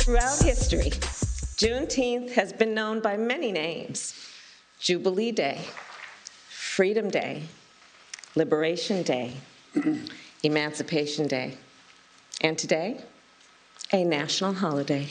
Throughout history, Juneteenth has been known by many names: Jubilee Day, Freedom Day, Liberation Day, Emancipation Day, and today, a national holiday.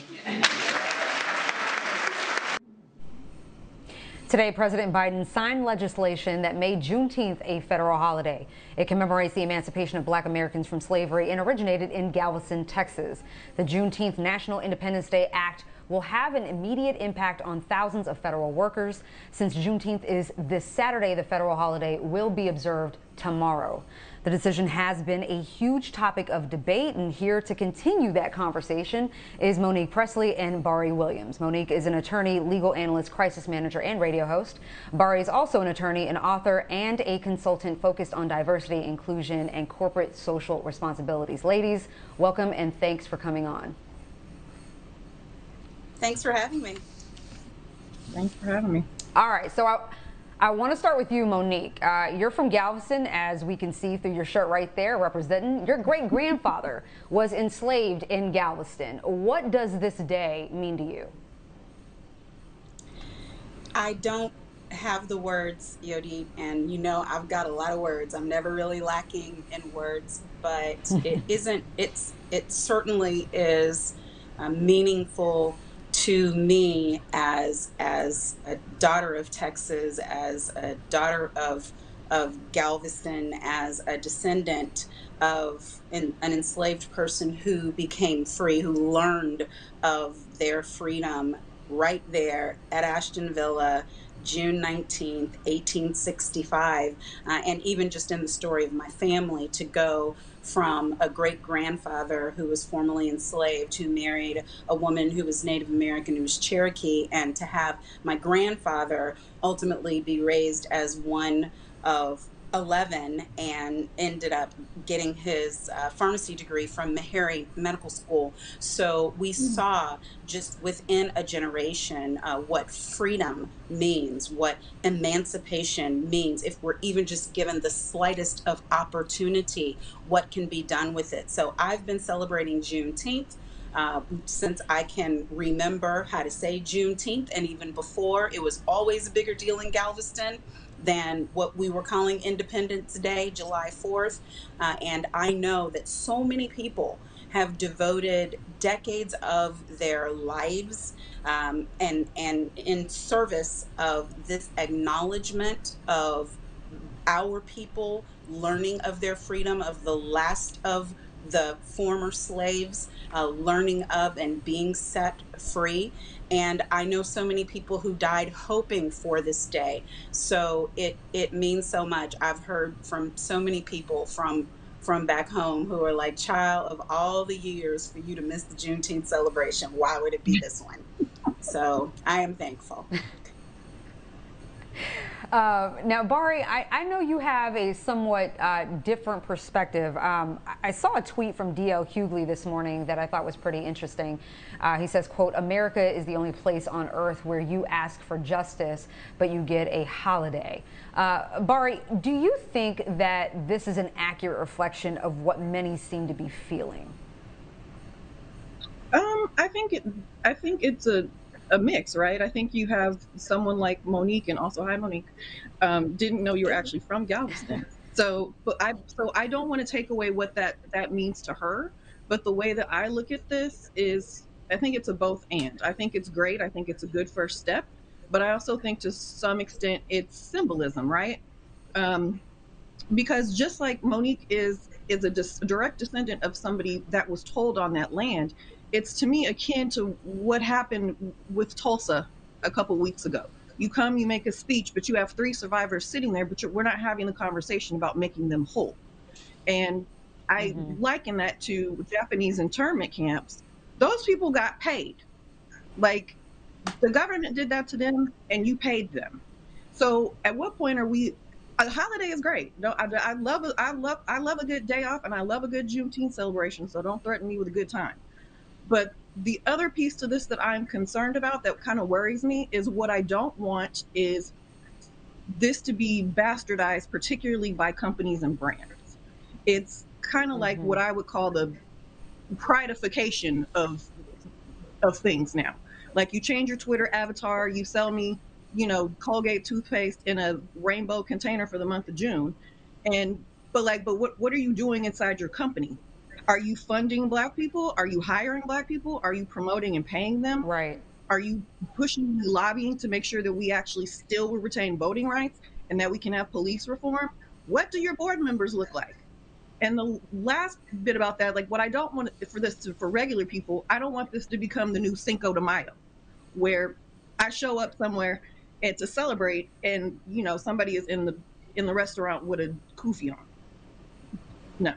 Today, President Biden signed legislation that made Juneteenth a federal holiday. It commemorates the emancipation of Black Americans from slavery and originated in Galveston, Texas. The Juneteenth National Independence Day Act will have an immediate impact on thousands of federal workers. Since Juneteenth is this Saturday, the federal holiday will be observed tomorrow. The decision has been a huge topic of debate, and here to continue that conversation is Monique Pressley and Bari Williams. Monique is an attorney, legal analyst, crisis manager, and radio host. Bari is also an attorney, an author, and a consultant focused on diversity, inclusion, and corporate social responsibilities. Ladies, welcome and thanks for coming on. Thanks for having me. Thanks for having me. All right, so I want to start with you, Monique. You're from Galveston, as we can see through your shirt right there, representing. Your great-grandfather was enslaved in Galveston. What does this day mean to you? I don't have the words, Yodit, and you know I've got a lot of words. I'm never really lacking in words, but it certainly is meaningful to me as a daughter of Texas, as a daughter of Galveston, as a descendant of an enslaved person who became free, who learned of their freedom right there at Ashton Villa, June 19th, 1865, and even just in the story of my family, to go from a great-grandfather who was formerly enslaved, who married a woman who was Native American, who was Cherokee, and to have my grandfather ultimately be raised as one of 11 and ended up getting his pharmacy degree from Meharry Medical School. So we saw just within a generation what freedom means, what emancipation means, if we're even just given the slightest of opportunity, what can be done with it. So I've been celebrating Juneteenth since I can remember how to say Juneteenth, and even before, it was always a bigger deal in Galveston than what we were calling Independence Day, July 4th. And I know that so many people have devoted decades of their lives and in service of this acknowledgement of our people learning of their freedom, of the last of the former slaves learning of and being set free. And I know so many people who died hoping for this day. So it means so much. I've heard from so many people from back home who are like, child, of all the years for you to miss the Juneteenth celebration, why would it be this one? So I am thankful. Now, Bari, I know you have a somewhat different perspective. I saw a tweet from D.L. Hughley this morning that I thought was pretty interesting. He says, quote, "America is the only place on earth where you ask for justice, but you get a holiday." Bari, do you think that this is an accurate reflection of what many seem to be feeling? I think it's a mix, right? I think you have someone like Monique, and also hi Monique, didn't know you were actually from Galveston. So I don't want to take away what that means to her, but the way that I look at this is I think it's a both and. I think it's great. I think it's a good first step, but I also think to some extent it's symbolism, right? Because just like Monique is a direct descendant of somebody that was told on that land, it's to me akin to what happened with Tulsa a couple weeks ago. You come, you make a speech, but you have 3 survivors sitting there, but we're not having a conversation about making them whole. And I liken that to Japanese internment camps. Those people got paid. Like, the government did that to them and you paid them. So at what point are we? A holiday is great. No, I love a good day off, and I love a good Juneteenth celebration. So don't threaten me with a good time. But the other piece to this that I'm concerned about, that kind of worries me, is what I don't want is this to be bastardized, particularly by companies and brands. It's kind of like what I would call the prideification of of things now. Like you change your Twitter avatar, you sell me, Colgate toothpaste in a rainbow container for the month of June. And but what are you doing inside your company? Are you funding Black people? Are you hiring Black people? Are you promoting and paying them? Right. Are you pushing, lobbying to make sure that we actually still will retain voting rights and that we can have police reform? What do your board members look like? And the last bit about that, like what I don't want for regular people, I don't want this to become the new Cinco de Mayo, where I show up somewhere and to celebrate, and somebody is in the restaurant with a kufi on. No.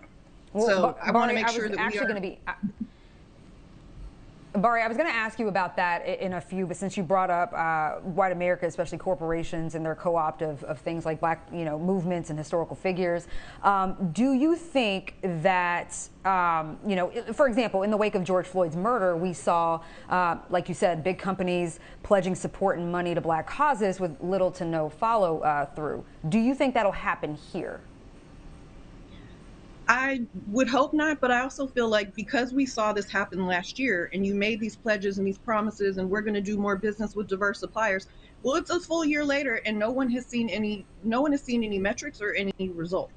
Well, so I want to make I sure was that we actually are. going to be. Bari, I was going to ask you about that in a few, but since you brought up white America, especially corporations and their co-opt of things like Black, movements and historical figures, do you think that, for example, in the wake of George Floyd's murder, we saw, like you said, big companies pledging support and money to Black causes with little to no follow through. Do you think that'll happen here? I would hope not, but I also feel like because we saw this happen last year and you made these pledges and these promises and we're going to do more business with diverse suppliers, well, it's a full year later and no one has seen any metrics or any results.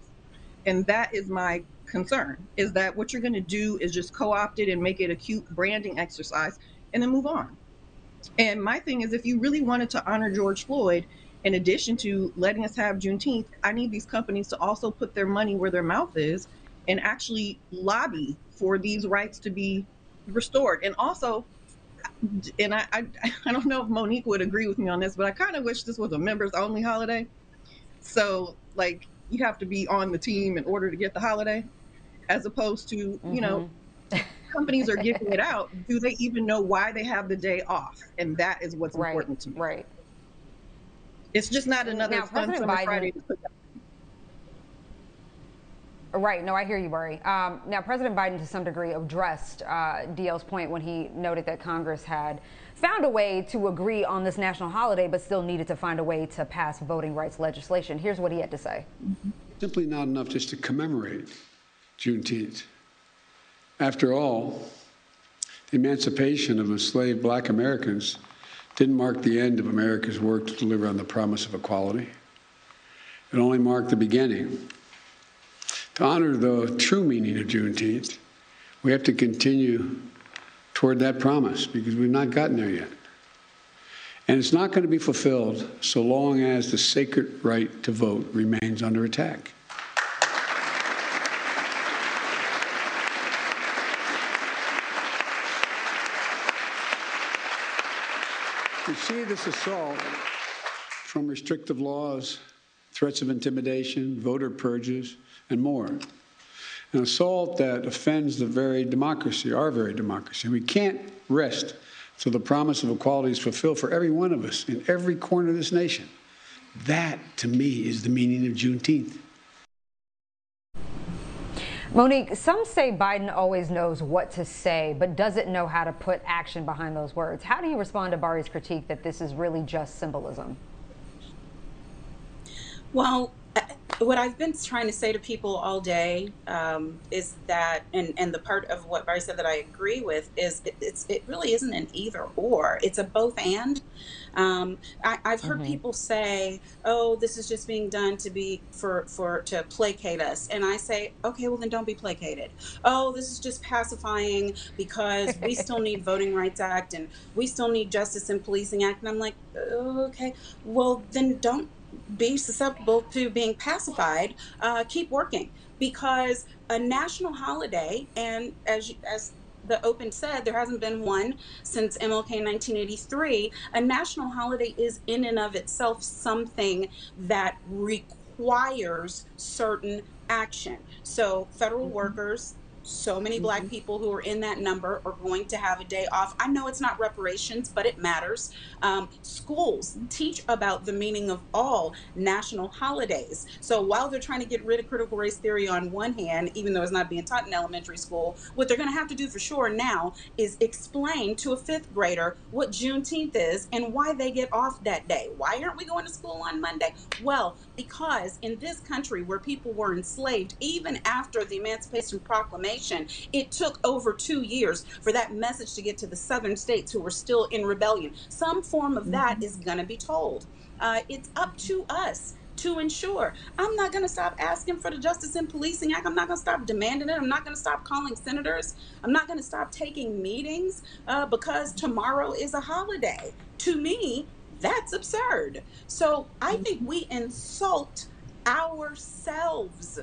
And that is my concern, is that what you're going to do is just co-opt it and make it a cute branding exercise and then move on. And my thing is, if you really wanted to honor George Floyd, in addition to letting us have Juneteenth, I need these companies to also put their money where their mouth is and actually lobby for these rights to be restored. And also, and I don't know if Monique would agree with me on this, but I kind of wish this was a members only holiday. So like you have to be on the team in order to get the holiday, as opposed to, companies are giving it out. Do they even know why they have the day off? And that is what's important to me. Right. It's just not another now, fun summer Friday to put that. Right. No, I hear you, Bari. Now, President Biden, to some degree, addressed DL's point when he noted that Congress had found a way to agree on this national holiday, but still needed to find a way to pass voting rights legislation. Here's what he had to say. Simply not enough just to commemorate Juneteenth. After all, the emancipation of enslaved Black Americans didn't mark the end of America's work to deliver on the promise of equality. It only marked the beginning. To honor the true meaning of Juneteenth, we have to continue toward that promise because we've not gotten there yet. And it's not going to be fulfilled so long as the sacred right to vote remains under attack. We see this assault from restrictive laws, threats of intimidation, voter purges, and more. An assault that offends the very democracy, our very democracy. We can't rest till the promise of equality is fulfilled for every one of us in every corner of this nation. That, to me, is the meaning of Juneteenth. Monique, some say Biden always knows what to say, but doesn't know how to put action behind those words. How do you respond to Bari's critique that this is really just symbolism? Well, what I've been trying to say to people all day is that, and the part of what Bari said that I agree with is it really isn't an either or. It's a both and. I've heard people say, "Oh, this is just being done to to placate us," and I say, "Okay, well then don't be placated." "Oh, this is just pacifying because we still need Voting Rights Act and we still need Justice and Policing Act," and I'm like, "Okay, well then don't be susceptible to being pacified. Keep working, because a national holiday, and as the Open said, there hasn't been one since MLK in 1983. A national holiday is in and of itself something that requires certain action. So federal workers, so many Black people who are in that number are going to have a day off. I know it's not reparations, but it matters. Schools teach about the meaning of all national holidays. So while they're trying to get rid of critical race theory on one hand, even though it's not being taught in elementary school, what they're going to have to do for sure now is explain to a fifth grader what Juneteenth is and why they get off that day. Why aren't we going to school on Monday? Well, because in this country where people were enslaved, even after the Emancipation Proclamation, proclamation, it took over 2 years for that message to get to the southern states who were still in rebellion. Some form of that is going to be told. It's up to us to ensure. I'm not going to stop asking for the Justice in Policing Act. I'm not going to stop demanding it. I'm not going to stop calling senators. I'm not going to stop taking meetings because tomorrow is a holiday. To me, that's absurd. So I think we insult ourselves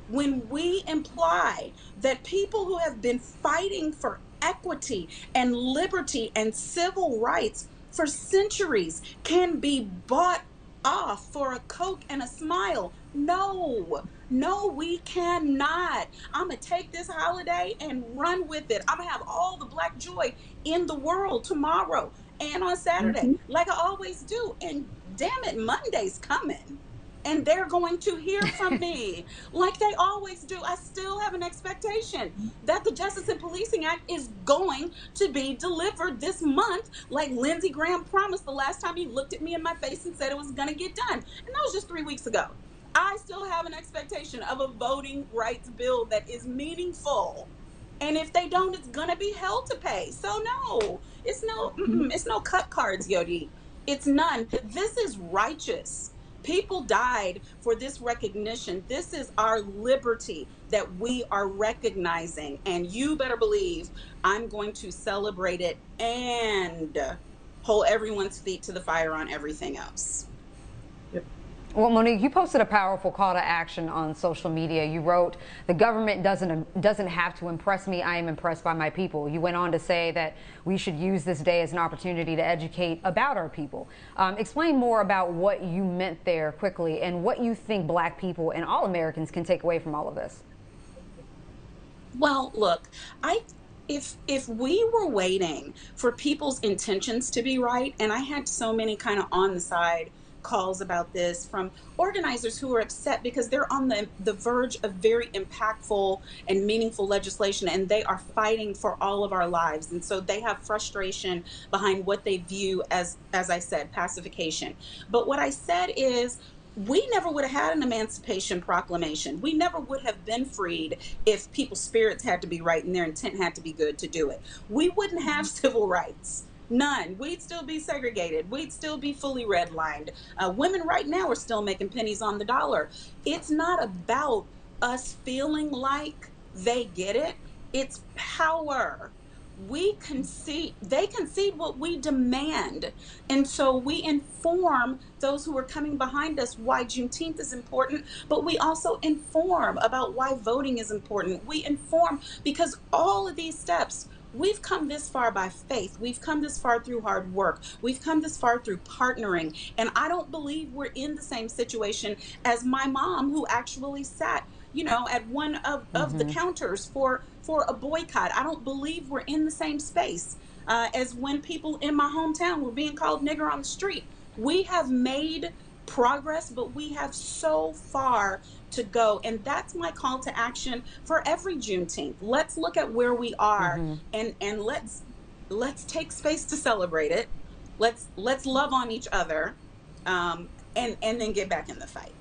when we imply that people who have been fighting for equity and liberty and civil rights for centuries can be bought off for a Coke and a smile. No, no, we cannot. I'm going to take this holiday and run with it. I'm going to have all the Black joy in the world tomorrow and on Saturday, like I always do. And damn it, Monday's coming. And they're going to hear from me like they always do. I still have an expectation that the Justice and Policing Act is going to be delivered this month, like Lindsey Graham promised the last time he looked at me in my face and said it was going to get done. And that was just 3 weeks ago. I still have an expectation of a voting rights bill that is meaningful. And if they don't, it's going to be hell to pay. So no, it's no cut cards, Yodit. It's none. This is righteous. People died for this recognition. This is our liberty that we are recognizing. And you better believe I'm going to celebrate it and hold everyone's feet to the fire on everything else. Well, Monique, you posted a powerful call to action on social media. You wrote, "The government doesn't have to impress me. I am impressed by my people." You went on to say that we should use this day as an opportunity to educate about our people. Explain more about what you meant there quickly and what you think Black people and all Americans can take away from all of this. Well, look, if we were waiting for people's intentions to be right, and I had so many kind of on the side calls about this from organizers who are upset because they're on the verge of very impactful and meaningful legislation, and they are fighting for all of our lives. And so they have frustration behind what they view as I said, pacification. But what I said is, we never would have had an Emancipation Proclamation. We never would have been freed if people's spirits had to be right and their intent had to be good to do it. We wouldn't have civil rights. None. We'd still be segregated. We'd still be fully redlined. Women right now are still making pennies on the dollar. It's not about us feeling like they get it. It's power. They concede what we demand. And so we inform those who are coming behind us why Juneteenth is important, but we also inform about why voting is important. We inform because all of these steps, we've come this far by faith. We've come this far through hard work. We've come this far through partnering. And I don't believe we're in the same situation as my mom, who actually sat, at one of the counters for a boycott. I don't believe we're in the same space as when people in my hometown were being called nigger on the street. We have made progress, but we have so far to go. And that's my call to action for every Juneteenth. Let's look at where we are and let's take space to celebrate it. Let's love on each other and then get back in the fight.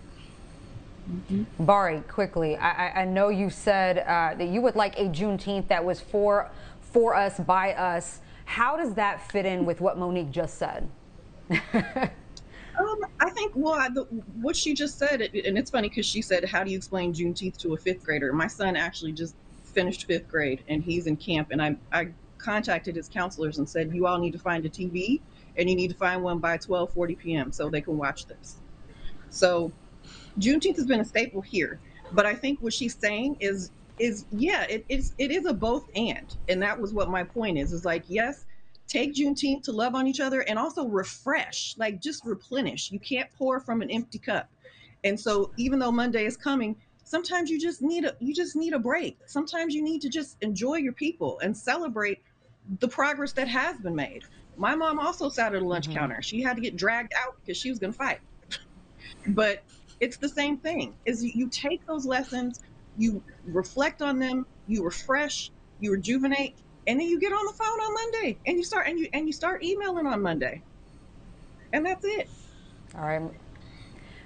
Bari, quickly, I know you said that you would like a Juneteenth that was for us, by us. How does that fit in with what Monique just said? I think, what she just said, and it's funny because she said, how do you explain Juneteenth to a fifth grader? My son actually just finished fifth grade and he's in camp, and I contacted his counselors and said, you all need to find a TV and you need to find one by 12:40 p.m. so they can watch this. So Juneteenth has been a staple here, but I think what she's saying is yeah, it is a both and that was what my point is like, yes, take Juneteenth to love on each other and also refresh, like just replenish. You can't pour from an empty cup. And so even though Monday is coming, sometimes you just need a break. Sometimes you need to just enjoy your people and celebrate the progress that has been made. My mom also sat at a lunch counter. She had to get dragged out because she was going to fight. But it's the same thing, is you take those lessons, you reflect on them, you refresh, you rejuvenate, and then you get on the phone on Monday and you start emailing on Monday. And that's it. All right.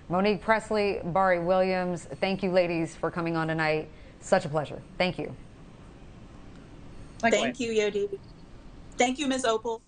Monique Pressley, Bari Williams, thank you ladies for coming on tonight. Such a pleasure. Thank you. Likewise. Thank you, Yodit. Thank you, Ms. Opal.